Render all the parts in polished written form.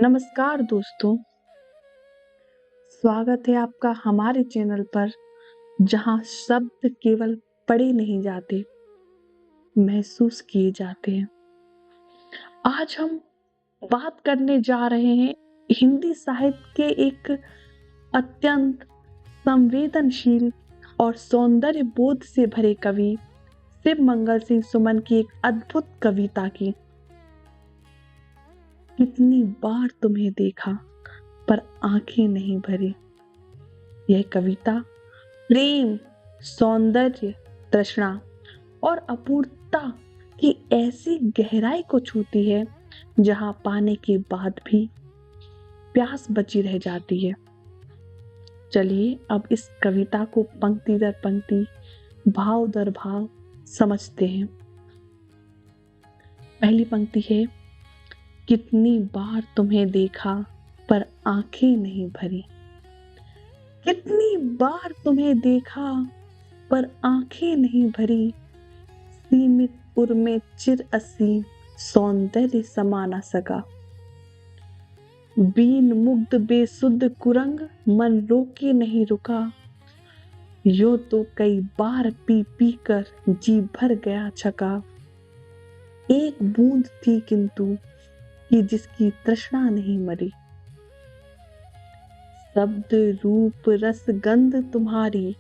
नमस्कार दोस्तों, स्वागत है आपका हमारे चैनल पर जहां शब्द केवल पढ़े नहीं जाते, महसूस किए जाते हैं। आज हम बात करने जा रहे हैं हिंदी साहित्य के एक अत्यंत संवेदनशील और सौंदर्य बोध से भरे कवि शिव मंगल सिंह सुमन की एक अद्भुत कविता की। कितनी बार तुम्हें देखा पर आंखें नहीं भरी। यह कविता प्रेम, सौंदर्य, तृष्णा और अपूर्णता की ऐसी गहराई को छूती है जहां पाने के बाद भी प्यास बची रह जाती है। चलिए अब इस कविता को पंक्ति दर पंक्ति, भाव दर भाव समझते हैं। पहली पंक्ति है, कितनी बार तुम्हें देखा पर आंखें नहीं भरी। कितनी बार तुम्हें देखा पर आंखें नहीं भरी। सीमित उर में चिर असीम सौंदर्य समा न सका। बीन मुग्ध बेसुध कुरंग मन रोके नहीं रुका। यो तो कई बार पी पी कर जी भर गया छका। एक बूंद थी किंतु कि जिसकी तृष्णा नहीं मरी। शब्द रूप रस गंध तुम्हारी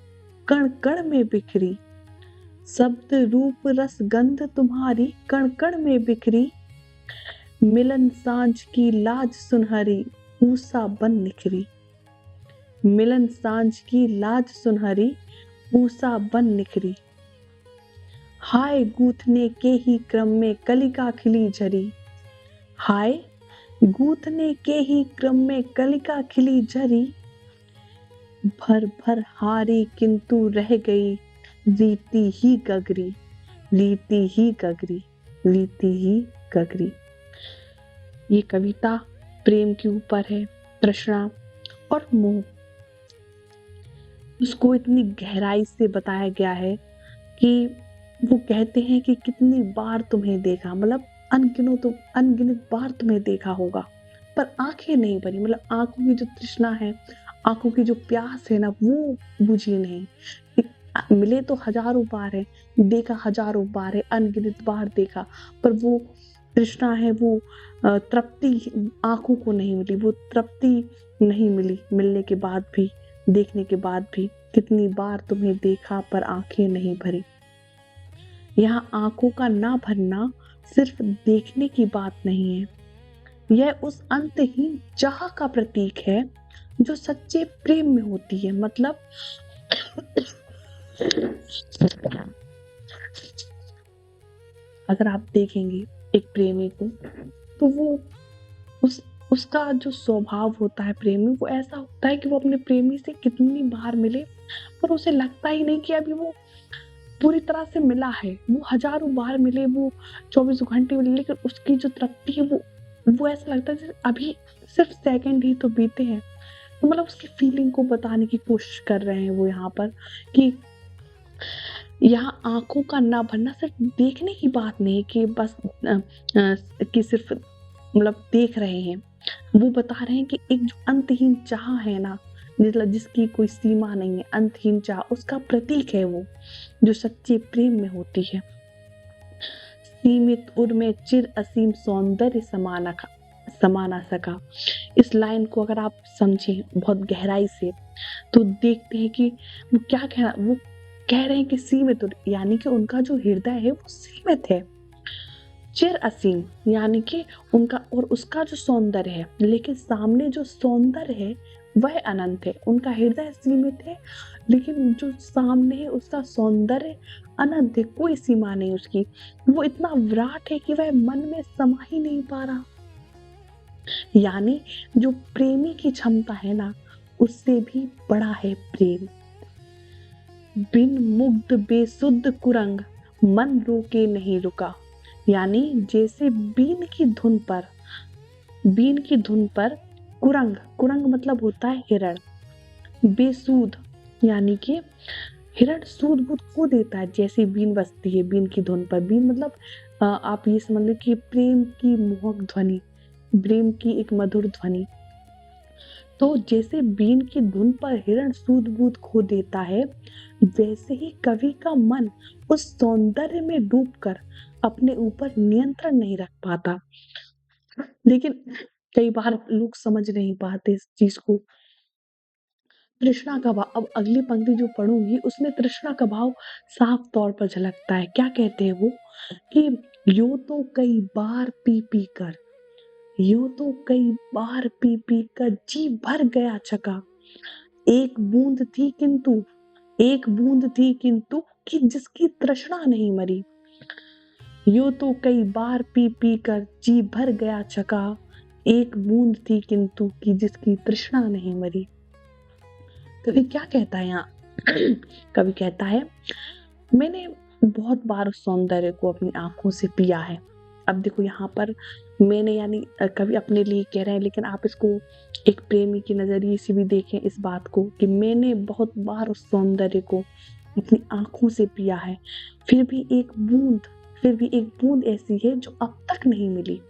कण कण में बिखरी। शब्द रूप रस गंध तुम्हारी कण कण में बिखरी। मिलन सांझ की लाज सुनहरी ऊषा बन निखरी। मिलन सांझ की लाज सुनहरी ऊषा बन निखरी। हाय गूथने के ही क्रम में कलिका खिली झरी। हाय गूथने के ही क्रम में कलिका खिली झरी। भर भर हारी किंतु रह गई रीति ही गगरी। रीति ही गगरी। रीति ही गगरी। ये कविता प्रेम के ऊपर है, तृष्णा और मोह। उसको इतनी गहराई से बताया गया है कि वो कहते हैं कि कितनी बार तुम्हें देखा, मतलब अनगिनत बार तुम्हें देखा होगा पर आंखें नहीं भरी। मतलब आंखों की जो तृष्णा है, आंखों की जो प्यास है ना, वो बुझी नहीं। मिले तो हजारों बार है, देखा हजारों बार है, अनगिनत बार देखा, पर वो तृष्णा है, वो तृप्ति आंखों को नहीं मिली। वो तृप्ति नहीं मिली मिलने के बाद भी, देखने के बाद भी। कितनी बार तुम्हें देखा पर आंखें नहीं भरी। यहाँ आंखों का ना भरना सिर्फ देखने की बात नहीं है, यह उस अंतहीन चाह का प्रतीक है जो सच्चे प्रेम में होती है। मतलब अगर आप देखेंगे एक प्रेमी को, तो वो उसका जो स्वभाव होता है प्रेम में, वो ऐसा होता है कि वो अपने प्रेमी से कितनी बार मिले पर उसे लगता ही नहीं कि अभी वो पूरी तरह से मिला है। वो हजारों बार मिले, वो 24 घंटे मिले, लेकिन उसकी जो तृप्ति है वो ऐसा लगता है जैसे अभी सिर्फ सेकंड ही तो बीते हैं। तो मतलब उसकी फीलिंग को बताने की कोशिश कर रहे हैं वो यहाँ पर कि यहाँ आंखों का ना भरना सिर्फ देखने की बात नहीं कि बस कि सिर्फ मतलब देख रहे हैं। वो बता रहे हैं कि एक जो अंतहीन चाह है ना, मतलब जिसकी कोई सीमा नहीं है, अंतहीन चाह उसका प्रतीक है वो, जो सच्चे प्रेम में होती है। सीमित उर में चिर असीम सौंदर्य समा ना सका। इस लाइन को अगर आप समझें बहुत गहराई से तो देखते हैं कि वो क्या कह रहे हैं कि सीमित उर यानी कि उनका जो हृदय है वो सीमित है। चिर असीम यानी कि उनका और उसका जो सौंदर्य है, लेकिन सामने जो सौंदर्य है वह अनंत है। उनका हृदय सीमित है लेकिन जो सामने है उसका सौंदर्य अनंत है, कोई सीमा नहीं उसकी। वो इतना विराट है कि वह मन में समा ही नहीं पा रहा। यानी जो प्रेमी की क्षमता है ना, उससे भी बड़ा है प्रेम। बिन मुग्ध बेसुध कुरंग मन रोके नहीं रुका। यानी जैसे बीन की धुन पर कुरंग मतलब होता है हिरण। बेसूद यानी कि हिरण सूद बूद खो देता है जैसे बीन बजती है बीन की धुन पर। बीन मतलब आप ये समझ लो कि प्रेम की मोहक ध्वनि, प्रेम की एक मधुर ध्वनि। तो जैसे बीन की धुन पर हिरण सूझबूझ खो देता है, वैसे ही कवि का मन उस सौंदर्य में डूबकर अपने ऊपर नियंत्रण नहीं रख पाता। लेकिन कई बार लोग समझ नहीं पाते इस चीज को। तृष्णा का भाव, अब अगली पंक्ति जो पढ़ूंगी उसमें तृष्णा का भाव साफ तौर पर झलकता है। क्या कहते हैं वो कि यूं तो कई बार पी पी कर, यूं तो कई बार पी पी कर जी भर गया चका, एक बूंद थी किंतु, एक बूंद थी किंतु कि जिसकी तृष्णा नहीं मरी। यूं तो कई बार पी पी कर जी भर गया चका, एक बूंद थी किंतु कि जिसकी तृष्णा नहीं मरी। कवि क्या कहता है यहाँ? कवि कहता है, मैंने बहुत बार उस सौंदर्य को अपनी आंखों से पिया है। अब देखो यहाँ पर मैंने यानी कवि अपने लिए कह रहे हैं, लेकिन आप इसको एक प्रेमी के नजरिए से भी देखें इस बात को कि मैंने बहुत बार उस सौंदर्य को अपनी आंखों से पिया है, फिर भी एक बूंद ऐसी है जो अब तक नहीं मिली।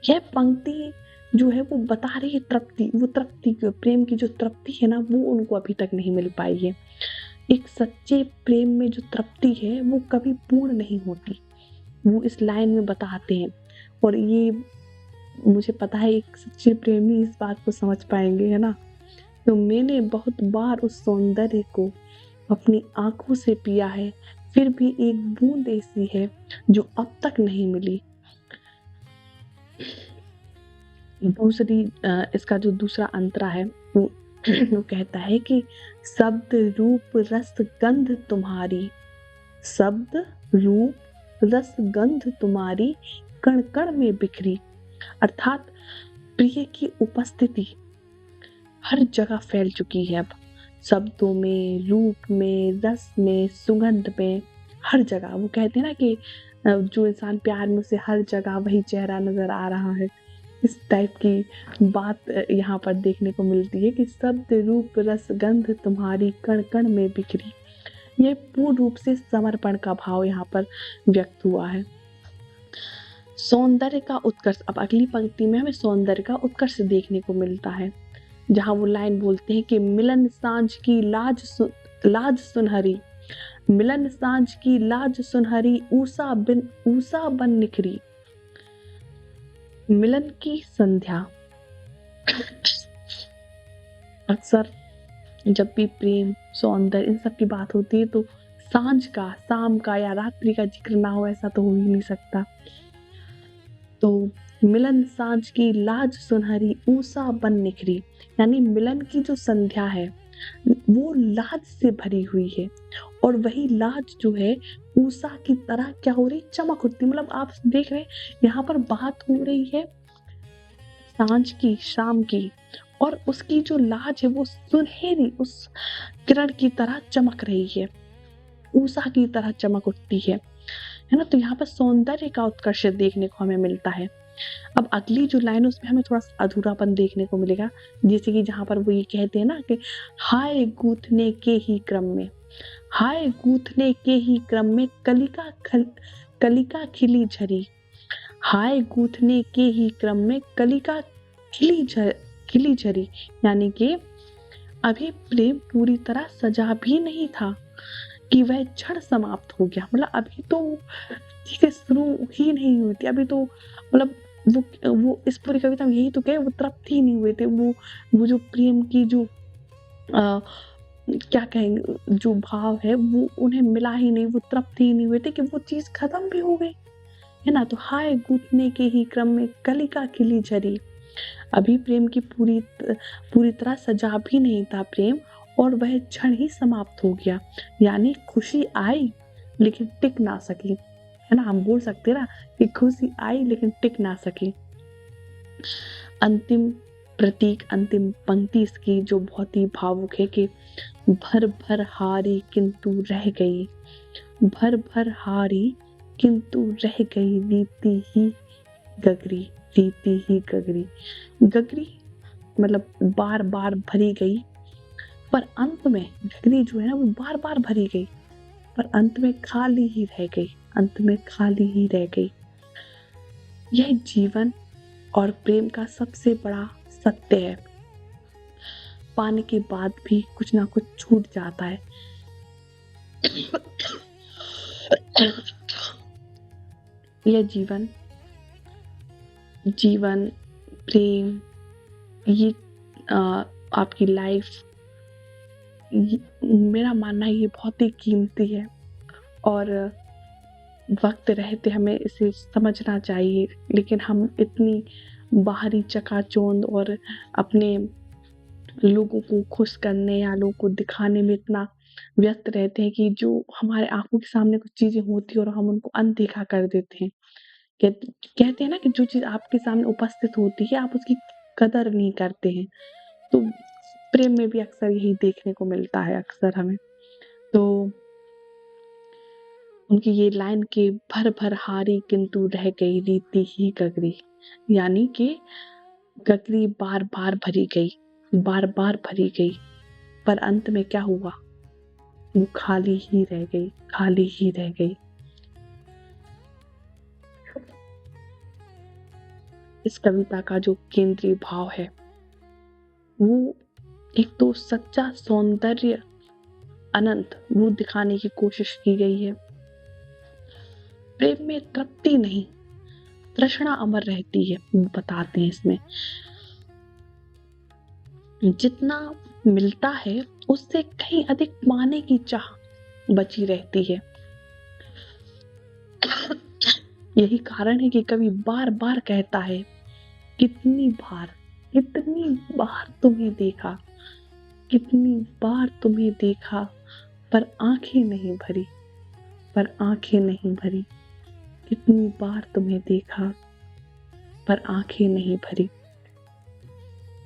यह पंक्ति जो है वो बता रही है तृप्ति, वो तृप्ति प्रेम की जो तृप्ति है ना, वो उनको अभी तक नहीं मिल पाई है। एक सच्चे प्रेम में जो तृप्ति है वो कभी पूर्ण नहीं होती, वो इस लाइन में बताते हैं। और ये मुझे पता है एक सच्चे प्रेमी इस बात को समझ पाएंगे, है ना। तो मैंने बहुत बार उस सौंदर्य को अपनी आंखों से पिया है, फिर भी एक बूंद ऐसी है जो अब तक नहीं मिली। दूसरी इसका जो दूसरा अंतरा है वो वो कहता है कि शब्द रूप रस गंध तुम्हारी, शब्द रूप रस गंध तुम्हारी कण कण में बिखरी। अर्थात प्रिय की उपस्थिति हर जगह फैल चुकी है। अब शब्दों में, रूप में, रस में, सुगंध में, हर जगह। वो कहते हैं ना कि जो इंसान प्यार में, उसे हर जगह वही चेहरा नजर आ रहा है। इस टाइप की बात यहाँ पर देखने को मिलती है कि शब्द रूप रस गंध तुम्हारी कण कण में बिखरी। यह पूर्ण रूप से समर्पण का भाव यहाँ पर व्यक्त हुआ है। सौंदर्य का उत्कर्ष, अब अगली पंक्ति में हमें सौंदर्य का उत्कर्ष देखने को मिलता है, जहाँ वो लाइन बोलते हैं कि मिलन सांझ की लाज सुनहरी, मिलन सांझ की लाज सुनहरी, ऊषा बन निखरी। मिलन की संध्या, अक्सर जब भी प्रेम, सौंदर्य, इन सब की बात होती है तो सांझ का, शाम का या रात्रि का जिक्र ना हो ऐसा तो हो ही नहीं सकता। तो मिलन सांझ की लाज सुनहरी, ऊषा बन निखरी, यानी मिलन की जो संध्या है वो लाज से भरी हुई है, और वही लाज जो है ऊषा की तरह क्या हो रही, चमक उठती। मतलब आप देख रहे हैं यहाँ पर बात हो रही है सांझ की, शाम की, और उसकी जो लाज है वो सुनहरी उस किरण की तरह चमक रही है, ऊषा की तरह चमक उठती है ना। तो यहाँ पर सौंदर्य का उत्कर्ष देखने को हमें मिलता है। अब अगली जो लाइन उसमें हमें थोड़ा सा अधूरापन देखने को मिलेगा, जैसे कि जहाँ पर वो ये कहते हैं ना कि हाय गूंथने के ही क्रम में, हाय गूंथने के ही क्रम में कलिका खिली झरी, हाय गूंथने के ही क्रम में कलिका खिली झरी, यानी कि अभी प्रेम पूरी तरह सजा भी नहीं था कि वह क्षण समाप्त हो गया। मतलब अभी तो चीजें शुरू ही नहीं हुई थी, अभी तो मतलब वो इस पूरी कविता में यही तो कहे, वो तृप्त ही नहीं हुए थे। वो जो प्रेम की जो क्या कहेंगे, जो भाव है वो उन्हें मिला ही नहीं, वो तृप्त ही नहीं हुए थे कि वो चीज खत्म भी हो गई, है ना। तो हाय गूंथने के ही क्रम में कलिका खिली झरी, अभी प्रेम की पूरी तरह सजा भी नहीं था प्रेम, और वह क्षण ही समाप्त हो गया। यानी खुशी आई लेकिन टिक ना सकी, है ना। हम बोल सकते ना कि खुशी आई लेकिन टिक ना सकी। अंतिम प्रतीक, अंतिम पंक्ति इसकी जो बहुत ही भावुक है कि भर भर हारी किंतु रह गई, भर भर हारी किंतु रह गई, रीति ही गगरी, रीति ही गगरी। गगरी मतलब बार बार भरी गई, पर अंत में गगरी जो है ना वो बार बार भरी गई, पर अंत में खाली ही रह गई, अंत में खाली ही रह गई। यह जीवन और प्रेम का सबसे बड़ा सत्य है, पाने के बाद भी कुछ ना कुछ छूट जाता है। यह जीवन जीवन प्रेम, ये आपकी लाइफ, मेरा मानना है ये बहुत ही कीमती है और वक्त रहते हमें इसे समझना चाहिए। लेकिन हम इतनी बाहरी चकाचौंध और अपने लोगों को खुश करने या लोगों को दिखाने में इतना व्यस्त रहते हैं कि जो हमारे आंखों के सामने कुछ चीजें होती है और हम उनको अनदेखा कर देते हैं। कहते हैं ना कि जो चीज आपके सामने उपस्थित होती है आप उसकी कदर नहीं करते हैं। तो प्रेम में भी अक्सर यही देखने को मिलता है अक्सर हमें। तो उनकी ये लाइन के भर भर हारी किंतु रह गई रीति ही गगरी, यानी कि गगरी बार बार भरी गई, बार बार भरी गई, पर अंत में क्या हुआ, वो खाली ही रह गई, खाली ही रह गई। इस कविता का जो केंद्रीय भाव है वो एक तो सच्चा सौंदर्य अनंत वो दिखाने की कोशिश की गई है। प्रेम में तृप्ति नहीं, तृष्णा अमर रहती है, वो बताते हैं इसमें। जितना मिलता है उससे कहीं अधिक पाने की चाह बची रहती है। यही कारण है कि कवि बार बार कहता है, कितनी बार तुम्हें देखा, कितनी बार तुम्हें देखा, पर आंखें नहीं भरी, पर आंखें नहीं भरी, कितनी बार तुम्हें देखा, पर आंखें नहीं भरी,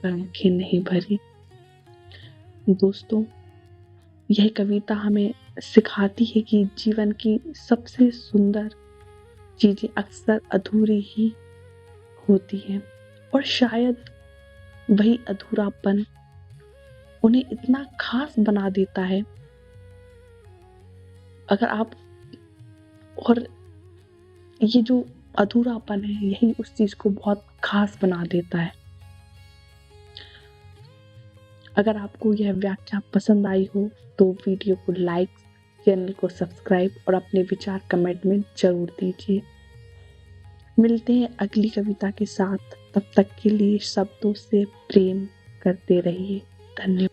पर आंखें नहीं भरी। दोस्तों, यह कविता हमें सिखाती है कि जीवन की सबसे सुंदर चीजें अक्सर अधूरी ही होती हैं और शायद वही अधूरापन उन्हें इतना खास बना देता है। अगर आप और ये जो अधूरापन है यही उस चीज को बहुत खास बना देता है। अगर आपको यह व्याख्या पसंद आई हो तो वीडियो को लाइक, चैनल को सब्सक्राइब और अपने विचार कमेंट में जरूर दीजिए। मिलते हैं अगली कविता के साथ, तब तक के लिए शब्दों से प्रेम करते रहिए। धन्यवाद।